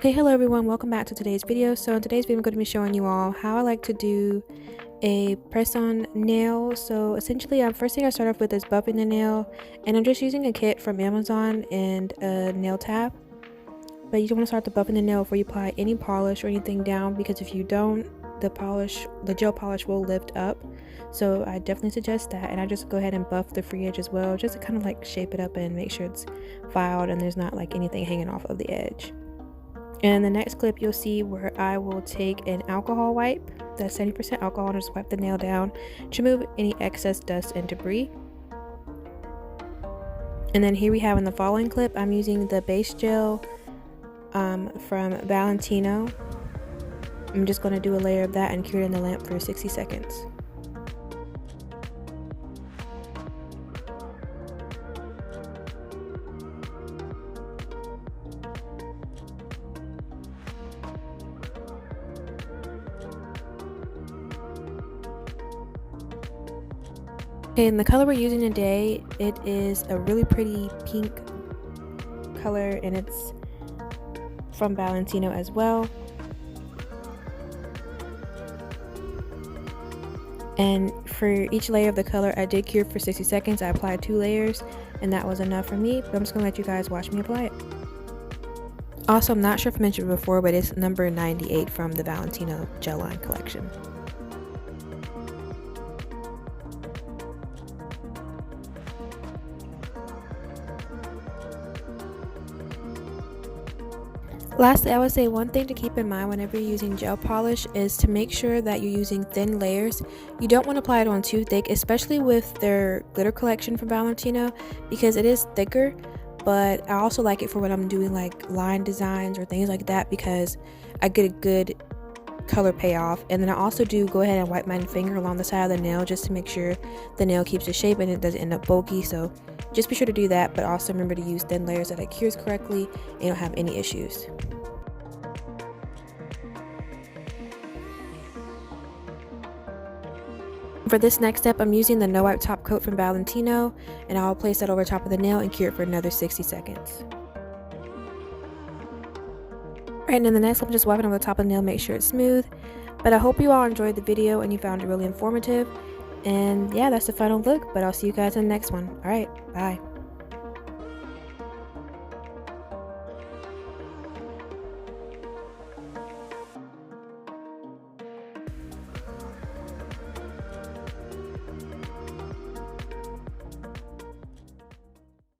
Okay, hello everyone, welcome back to today's video. So in today's video I'm going to be showing you all how I like to do a press-on nail. So essentially, first thing I start off with is buffing the nail, and I'm just using a kit from Amazon and a nail tab. But you don't want to start the buffing the nail before you apply any polish or anything down, because if you don't, the gel polish will lift up. So I definitely suggest that, and I just go ahead and buff the free edge as well, just to kind of like shape it up and make sure it's filed and there's not like anything hanging off of the edge. And the next clip you'll see where I will take an alcohol wipe, that's 70% alcohol, and just wipe the nail down to remove any excess dust and debris. And then here we have in the following clip, I'm using the base gel from Valentino. I'm just going to do a layer of that and cure it in the lamp for 60 seconds. Okay, and the color we're using today, it is a really pretty pink color, and it's from Valentino as well. And for each layer of the color, I did cure for 60 seconds. I applied 2 layers, and that was enough for me, but I'm just gonna let you guys watch me apply it. Also, I'm not sure if I mentioned it before, but it's number 98 from the Valentino gel line collection. Lastly, I would say one thing to keep in mind whenever you're using gel polish is to make sure that you're using thin layers. You don't want to apply it on too thick, especially with their glitter collection from Valentino, because it is thicker. But I also like it for when I'm doing like line designs or things like that, because I get a good color payoff. And then I also do go ahead and wipe my finger along the side of the nail just to make sure the nail keeps its shape and it doesn't end up bulky. So just be sure to do that, but also remember to use thin layers that it cures correctly and you don't have any issues. For this next step, I'm using the no wipe top coat from Valentino, and I'll place that over top of the nail and cure it for another 60 seconds. Alright, and then the next, I'm just wiping over the top of the nail, make sure it's smooth. But I hope you all enjoyed the video and you found it really informative. And yeah, that's the final look, but I'll see you guys in the next one. Alright, bye.